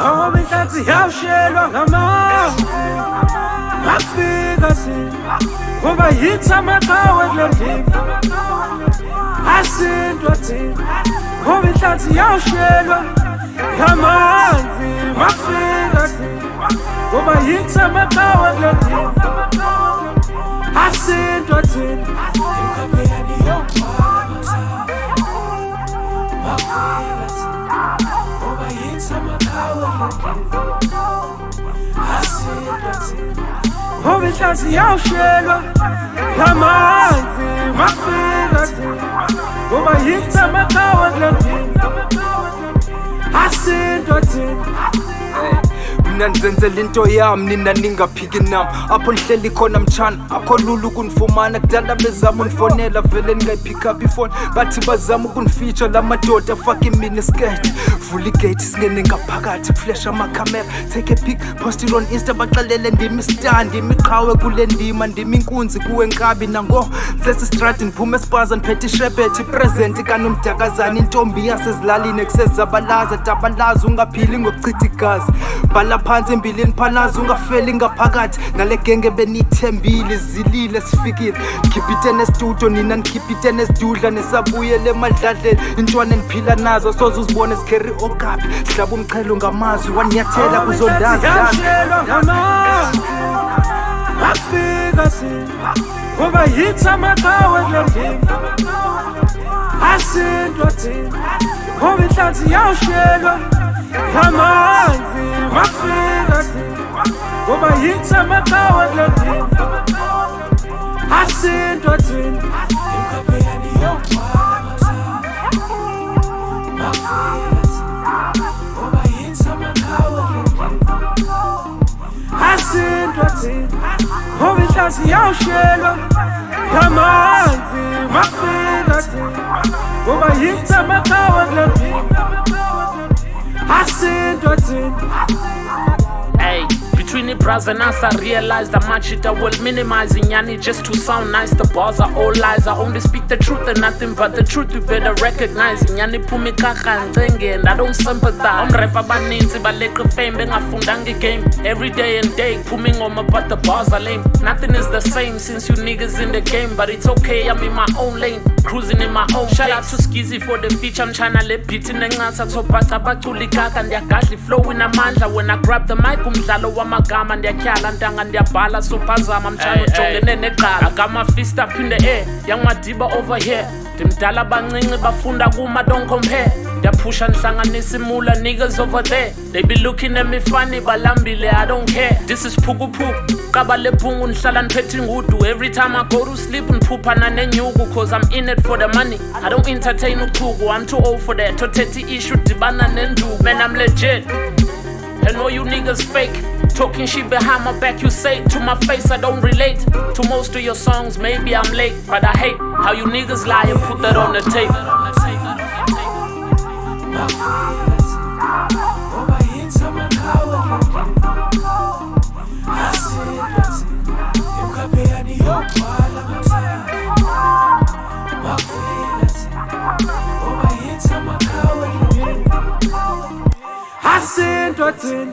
ngoba inhlanzi yawushelwa ngamanzi ngafika thina ngoba yithi amaqhawe kule ndima asindwa thina ngoba inhlanzi yawushelwa ngamanzi ngafika thina ngoba yithi amaqhawe kule ndima asindwa thina emkhapheni yomphakathi ngafika thina ngoba yithi amaqhawe kule ndima asindwa thina ngoba inhlanzi yawushelwa ngamanzi ngafika thina ngoba yithi amaqhawe kule ndima asindwa thina. Mina nzenzela into yami nina ningaphiki nami apho nihleli khona mtshana akho lula ukunifumana kudala bezama unifonela vele ningayipick up ifone bathi bazama ukunifeature la madoda fucking miniskirt vula igate singene ngaphakathi kuflash amakhamera take a pic post it on Insta baxelele ndimi stand imiqhawe kule ndima ndimi inkunzi kuwe nkabi nango sesistrati niphume espaza niphethe ishebhethi present kanomdakazana intombi yasezilalini ekusezabalaza dabalaza ungaphili ngokuchitha igazi bhala phansi embilini phalaza ungafeli ngaphakathi nale genge benithembile zilile sifikile khipitene studio nina nikhipitene sidudla nesabuyele emadladleni intwana niphila nazo soze uzibone sikheri okapi sihlaba umchelo ngamazwi wanyathela kuzondazi ngafika thina ngoba yithi amaqhawe kule ndima asindwa thina ngoba inhlanzi yawushelwa ngamanzi ngafika thina ngoba yithi amaqhawe kule ndima asindwa thina emkhapheni yomphakathi ngafika thina ngoba yithi amaqhawe kule ndima asindwa thina ngoba inhlanzi yawushelwa ngamanzi ngafika thina ngoba yithi amaqhawe kule ndima asindwa thina. Hey, between the bras and us, I realized that much it I will minimize Nyani just to sound nice. The bars are all lies. I only speak the truth and nothing but the truth. You better recognize Nyani pumikaka and I don't sympathize. Rapper baninzi baleka fame bengafundangi game. Every day and day, puming on my but the bars are lame. Nothing is the same since you niggas in the game, but it's okay. I'm in my own lane, cruising in my own. Shout out to Skizzy for the feature. I'm tryna let beat in the ngasa so pata bakulikaka and yakashli flow in amandla. When I grab the mic, umdlalo wamagama ndiyakhala ntanga ndiyabhala sophazama mtshana ujongene neqala. I got my fist up in the air, young Madiba over here. Ndimdala bancinci bafunda kuma don't compare. Ndiyapusha nhlanganisa imula niggas over there. They be looking at me funny balambile I don't care. This is Puku Puku kabale pungu nhlala niphethe ngudu. Every time I go to sleep niphuphana nenyuku cause I'm in it for the money. I don't entertain uchuku, I'm too old for that. Toteti issue dibana nenduku. Man I'm legit and all you niggas fake. Talking shit behind my back, you say to my face I don't relate to most of your songs, maybe I'm late, but I hate how you niggas lie and put that on the tape. Asindwa thina